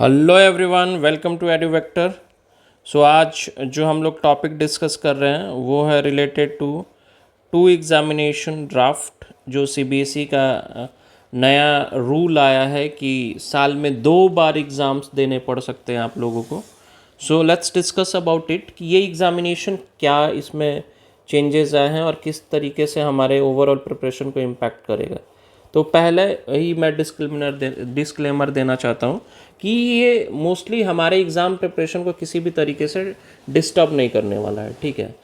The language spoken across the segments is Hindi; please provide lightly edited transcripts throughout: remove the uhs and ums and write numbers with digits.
Hello everyone, welcome to Eduvector. So आज जो हम लोग टॉपिक डिस्कस कर रहे हैं वो है related to to examination draft. जो सीबीएसई का नया रूल आया है कि साल में 2 बार एग्ज़ाम्स देने पड़ सकते हैं आप लोगों को। So let's discuss about it कि ये एग्ज़ामिनेशन क्या इसमें चेंजेस आए हैं और किस तरीके से हमारे ओवरऑल प्रिपरेशन को इम्पैक्ट करेगा। तो पहले ही मैं डिस्क्लेमर देना चाहता हूँ कि ये मोस्टली हमारे एग्ज़ाम प्रिपरेशन को किसी भी तरीके से डिस्टर्ब नहीं करने वाला है, ठीक है।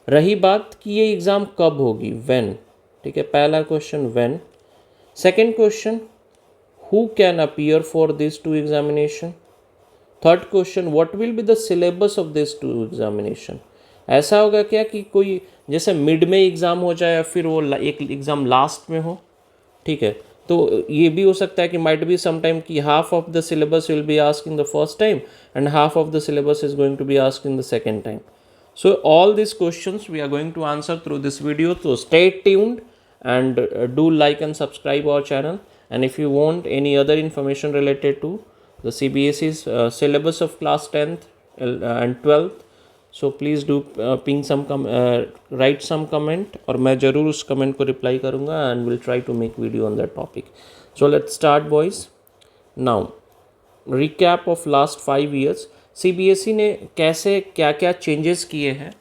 रही बात कि ये एग्ज़ाम कब होगी, व्हेन, ठीक है। पहला question when. Second question, who can appear for this two examination. Third question, what will be the syllabus of this two examination. ऐसा होगा क्या कि कोई जैसे मिड में एग्ज़ाम हो जाए या फिर वो एक एग्ज़ाम लास्ट में हो, ठीक है। तो ये भी हो सकता है कि माइट बी सम टाइम कि half of the syllabus will be asked in the first time and half of the syllabus is going to be asked in the second time. So all these questions we are going to answer through this video. So stay tuned and do like and subscribe our channel. And if you want any other information related to the CBSE's syllabus of class 10th and 12th, so please do write some comment और मैं ज़रूर उस comment को reply करूँगा and will try to make video on that topic. So let's start, boys. Now recap of last 5 years, CBSE ने कैसे क्या क्या चेंजेस किए हैं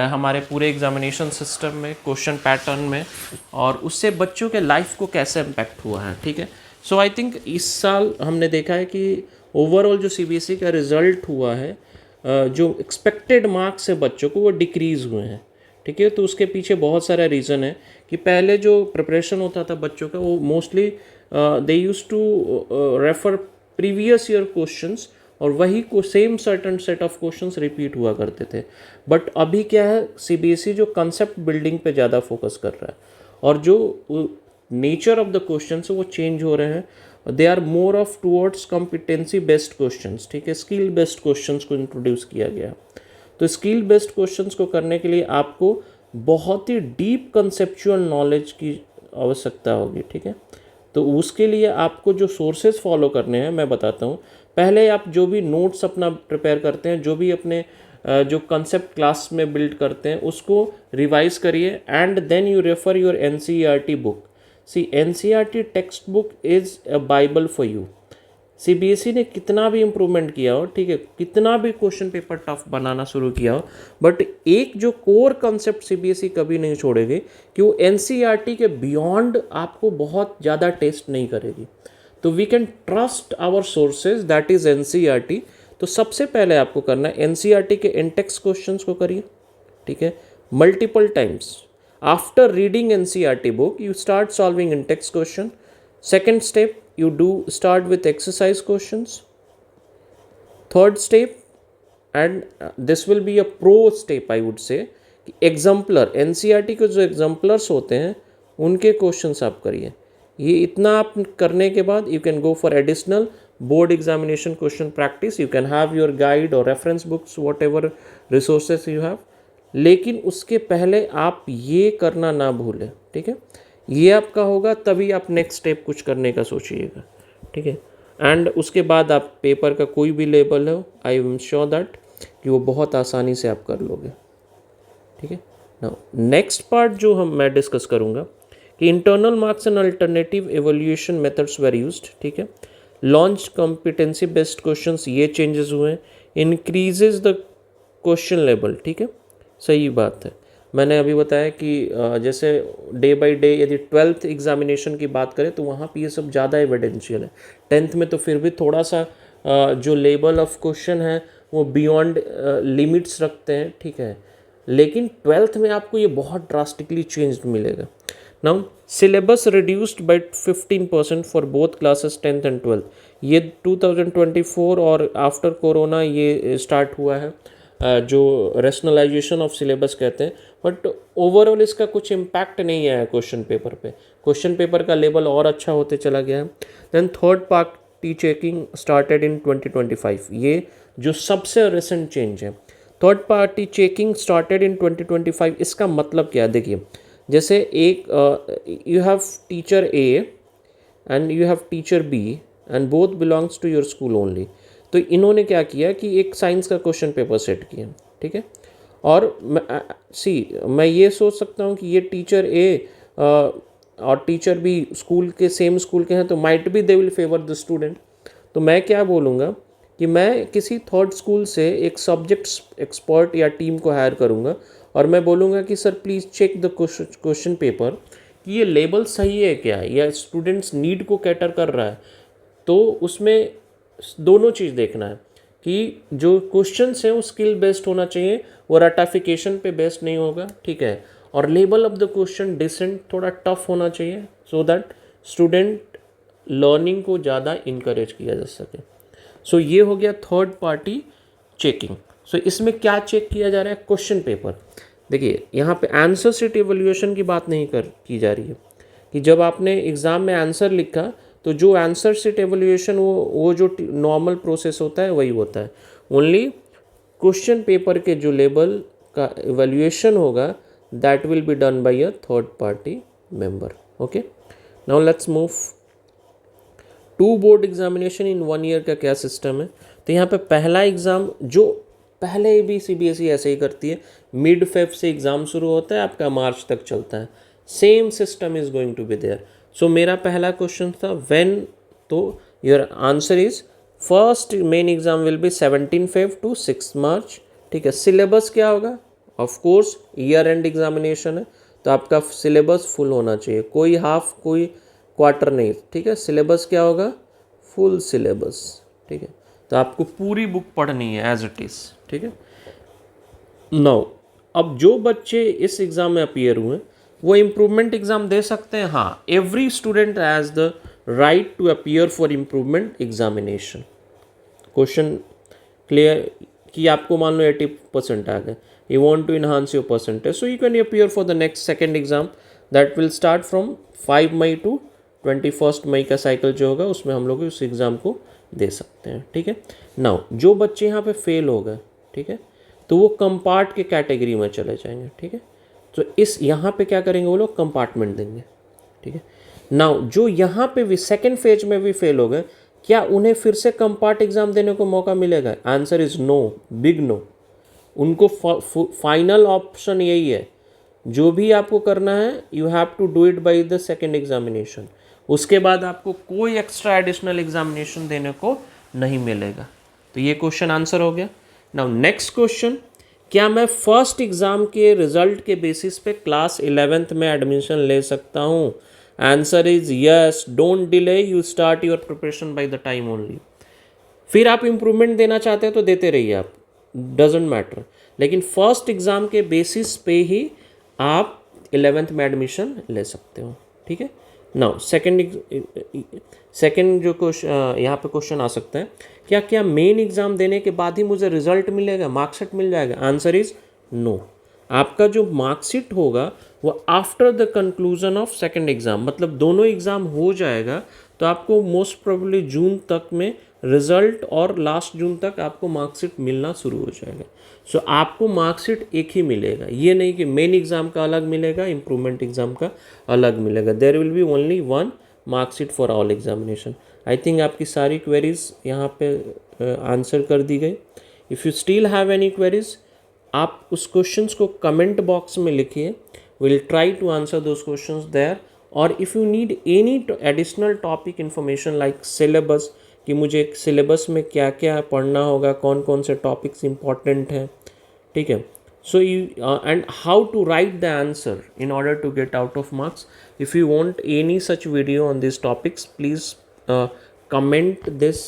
हमारे पूरे एग्जामिनेशन सिस्टम में, क्वेश्चन पैटर्न में, और उससे बच्चों के लाइफ को कैसे इम्पैक्ट हुआ है, ठीक है। सो आई थिंक इस साल हमने देखा है कि ओवरऑल जो सीबीएसई का रिज़ल्ट हुआ है, जो एक्सपेक्टेड मार्क्स है बच्चों को वो डिक्रीज़ हुए हैं, ठीक है। तो उसके पीछे बहुत सारा रीज़न है कि पहले जो प्रिपरेशन होता था बच्चों का वो mostly they use to refer previous year questions और वही को same certain set of questions repeat हुआ करते थे। बट अभी क्या है, सीबीएसई जो कंसेप्ट बिल्डिंग पे ज़्यादा फोकस कर रहा है और जो नेचर ऑफ द क्वेश्चंस वो चेंज हो रहे हैं। They are more of towards competency based questions, ठीक है। स्किल बेस्ड क्वेश्चंस को इंट्रोड्यूस किया गया। तो स्किल बेस्ड क्वेश्चंस को करने के लिए आपको बहुत ही डीप कंसेप्चुअल नॉलेज की आवश्यकता होगी, ठीक है। तो उसके लिए आपको जो सोर्सेज फॉलो करने हैं मैं बताता हूँ। पहले आप जो भी नोट्स अपना प्रिपेयर करते हैं, जो भी अपने जो कंसेप्ट क्लास में बिल्ड करते हैं उसको रिवाइज करिए and then you refer your NCERT book. See NCERT text book is a bible for you. CBSE ने कितना भी इम्प्रूवमेंट किया हो, ठीक है, कितना भी क्वेश्चन पेपर टफ बनाना शुरू किया हो, बट एक जो कोर कंसेप्ट सीबीएसई कभी नहीं छोड़ेगी कि वो एनसीईआरटी के बियॉन्ड आपको बहुत ज़्यादा टेस्ट नहीं करेगी। तो we can trust our sources, that is NCERT. तो सबसे पहले आपको करना है एनसीईआरटी के इंटेक्स क्वेश्चंस को करिए, ठीक है, multiple times. After reading NCERT book you start solving Intex question. Second step, you do start with exercise questions. Third step, and this will be a pro step I would say, कि एग्जाम्पलर, एनसीईआरटी के जो एग्जाम्पलर्स होते हैं उनके क्वेश्चंस आप करिए। ये इतना आप करने के बाद you can go for additional board examination question practice. You can have your guide और reference books, whatever resources you have, लेकिन उसके पहले आप ये करना ना भूलें, ठीक है। ये आपका होगा तभी आप नेक्स्ट स्टेप कुछ करने का सोचिएगा, ठीक है। एंड उसके बाद आप पेपर का कोई भी लेबल हो, आई एम श्योर दैट कि वो बहुत आसानी से आप कर लोगे, ठीक है। नाउ नेक्स्ट पार्ट जो मैं डिस्कस करूँगा कि internal marks and alternative evolution methods where used, ठीक है। लॉन्च कॉम्पिटेंसी बेस्ड क्वेश्चंस, ये चेंजेस हुए हैं। इंक्रीजेज द क्वेश्चन लेवल, ठीक है, सही बात है। मैंने अभी बताया कि जैसे डे बाय डे यदि 12th एग्जामिनेशन की बात करें तो वहाँ पे ये सब ज़्यादा एविडेंशियल है। 10th में तो फिर भी थोड़ा सा जो लेवल ऑफ क्वेश्चन है वो बियॉन्ड लिमिट्स रखते हैं, ठीक है, लेकिन 12th में आपको ये बहुत ड्रास्टिकली चेंज्ड मिलेगा। Now syllabus reduced by 15% for both classes 10th and 12th। ये 2024 और आफ्टर कोरोना ये स्टार्ट हुआ है, जो रैशनलाइजेशन ऑफ सिलेबस कहते हैं। बट ओवरऑल इसका कुछ इम्पैक्ट नहीं आया क्वेश्चन पेपर पे। क्वेश्चन पेपर का लेवल और अच्छा होते चला गया है। Then third party checking started in 2025, ये जो सबसे रिसेंट चेंज है। Third party checking started in 2025, इसका मतलब क्या है देखिए, जैसे एक you have teacher A and you have teacher B and both belongs to your school only. तो इन्होंने क्या किया कि एक साइंस का क्वेश्चन पेपर सेट किया, ठीक है। और मैं ये सोच सकता हूँ कि ये टीचर ए और टीचर बी स्कूल के सेम स्कूल के हैं, तो might be they will favour the student. तो मैं क्या बोलूँगा कि मैं किसी थर्ड स्कूल से एक सब्जेक्ट एक्सपर्ट या टीम को हायर करूँगा और मैं बोलूँगा कि sir please check the question paper कि ये लेबल सही है क्या, या स्टूडेंट्स नीड को कैटर कर रहा है। तो उसमें दोनों चीज़ देखना है कि जो क्वेश्चंस हैं वो स्किल बेस्ड होना चाहिए, वो रटाफिकेशन पे बेस्ड नहीं होगा, ठीक है। और level of the question decent थोड़ा टफ होना चाहिए सो दैट स्टूडेंट लर्निंग को ज़्यादा इंकरेज किया जा सके। सो ये हो गया थर्ड पार्टी चेकिंग। सो इसमें क्या चेक किया जा रहा है, क्वेश्चन पेपर। देखिए यहाँ पे आंसर शीट इवैल्यूएशन की बात नहीं की जा रही है कि जब आपने एग्ज़ाम में आंसर लिखा तो जो आंसर शीट एवैल्यूएशन वो जो नॉर्मल प्रोसेस होता है वही होता है। ओनली क्वेश्चन पेपर के जो लेवल का एवैल्यूएशन होगा that will be done by a third party member. Okay, now let's move to board examination in 1 year का क्या सिस्टम है। तो यहाँ पे पहला एग्ज़ाम जो पहले भी सीबीएसई ऐसे ही करती है, मिड फेब से एग्ज़ाम शुरू होता है, आपका मार्च तक चलता है। Same system is going to be there. So मेरा पहला क्वेश्चन था व्हेन, तो your answer is first main exam will be 17 Feb to 6 March, ठीक है। सिलेबस क्या होगा, of course year end examination है तो आपका सिलेबस फुल होना चाहिए, कोई हाफ कोई क्वार्टर नहीं, ठीक है। सिलेबस क्या होगा, फुल सिलेबस, ठीक है। तो आपको पूरी बुक पढ़नी है एज इट इज़, ठीक है। नाउ अब जो बच्चे इस एग्ज़ाम में अपीयर हुए वो इम्प्रूवमेंट एग्ज़ाम दे सकते हैं, हाँ। Every student has the right to appear for improvement examination. Question clear कि आपको मान लो 80% आ गए, you want to enhance your percentage, so you can appear for the next second exam that will start from 5 May to 21 May का साइकिल जो होगा उसमें हम लोग उस एग्ज़ाम को दे सकते हैं, ठीक है। नाउ जो बच्चे यहाँ पे फेल हो गए, ठीक है, तो वो कंपार्ट के कैटेगरी में चले जाएंगे, ठीक है। तो इस यहाँ पे क्या करेंगे, वो लोग कंपार्टमेंट देंगे, ठीक है। नाउ जो यहाँ पे भी सेकेंड फेज में भी फेल हो गए, क्या उन्हें फिर से कंपार्ट एग्जाम देने को मौका मिलेगा? Answer is no, big no. उनको फाइनल ऑप्शन यही है, जो भी आपको करना है you have to do it by the second examination. उसके बाद आपको कोई एक्स्ट्रा एडिशनल एग्जामिनेशन देने को नहीं मिलेगा। तो ये क्वेश्चन आंसर हो गया। नाउ नेक्स्ट क्वेश्चन, क्या मैं फर्स्ट एग्ज़ाम के रिजल्ट के बेसिस पे क्लास 11th में एडमिशन ले सकता हूँ? Answer is yes, don't delay, you start your preparation by the time only. फिर आप इम्प्रूवमेंट देना चाहते हैं तो देते रहिए आप, डजेंट मैटर, लेकिन फर्स्ट एग्ज़ाम के बेसिस पे ही आप 11th में एडमिशन ले सकते हो, ठीक है। नाउ सेकेंड जो क्वेश्चन यहाँ पे क्वेश्चन आ सकता है, क्या क्या मेन एग्ज़ाम देने के बाद ही मुझे रिजल्ट मिलेगा, मार्कशीट मिल जाएगा? Answer is no. आपका जो मार्कशीट होगा वो after the conclusion of second exam, मतलब दोनों एग्ज़ाम हो जाएगा तो आपको मोस्ट प्रोबेबली जून तक में रिजल्ट और लास्ट जून तक आपको मार्कशीट मिलना शुरू हो जाएगा। सो आपको मार्कशीट एक ही मिलेगा, ये नहीं कि मेन एग्ज़ाम का अलग मिलेगा, इम्प्रूवमेंट एग्ज़ाम का अलग मिलेगा। There will be only one marksheet for all examination. I think आपकी सारी क्वेरीज यहाँ पे आंसर कर दी गई। If you still have any queries, आप उस क्वेश्चंस को कमेंट बॉक्स में लिखिए, will try to answer those questions there. और if you need any additional topic information like syllabus, कि मुझे सिलेबस में क्या क्या पढ़ना होगा, कौन कौन से टॉपिक्स इंपॉर्टेंट हैं, ठीक है। So you and how to write the answer in order to get out of marks. If you want any such video on these topics, please comment this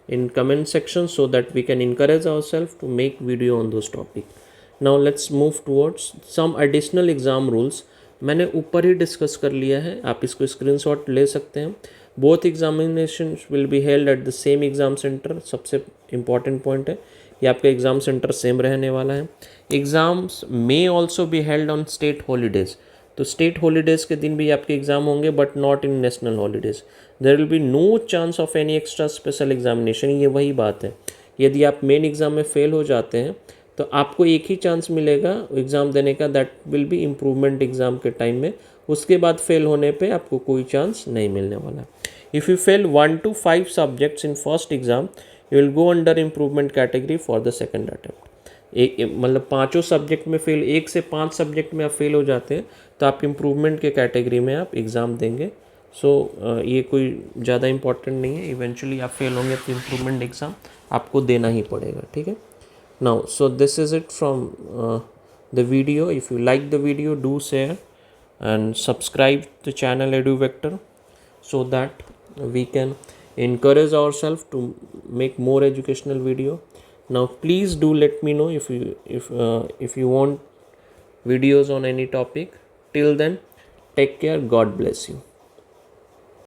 in comment section so that we can encourage ourselves to make video on those topics. Now let's move towards some additional exam rules. मैंने ऊपर ही डिस्कस कर लिया है, आप इसको स्क्रीनशॉट ले सकते हैं। Both examination will be held at the same exam centre, सबसे इम्पॉर्टेंट पॉइंट है ये, आपका एग्ज़ाम सेंटर सेम रहने वाला है। Exams may also be held on state holidays, तो स्टेट हॉलीडेज़ के दिन भी आपके एग्ज़ाम होंगे but not in national holidays. There will be no chance of any extra special examination. ये वही बात है, यदि आप मेन एग्ज़ाम में फेल हो जाते हैं तो आपको एक ही चांस मिलेगा एग्ज़ाम देने का, that will B improvement exam के टाइम में। उसके बाद फेल होने पे आपको कोई चांस नहीं मिलने वाला। If you fail 1 to 5 subjects in first exam, you will go under improvement category for the second attempt. मतलब पांचों सब्जेक्ट में फेल, 1 से 5 सब्जेक्ट में आप फेल हो जाते हैं तो आप इम्प्रूवमेंट के कैटेगरी में आप एग्ज़ाम देंगे. सो ये कोई ज़्यादा इम्पॉर्टेंट नहीं है. इवेंचुअली आप फेल होंगे तो इम्प्रूवमेंट एग्ज़ाम आपको देना ही पड़ेगा. ठीक है. Now so this is it from the video. If you like the video, do share and subscribe the channel EduVector so that we can encourage ourselves to make more educational video. Now please do let me know if you want videos on any topic. Till then, take care. God bless you.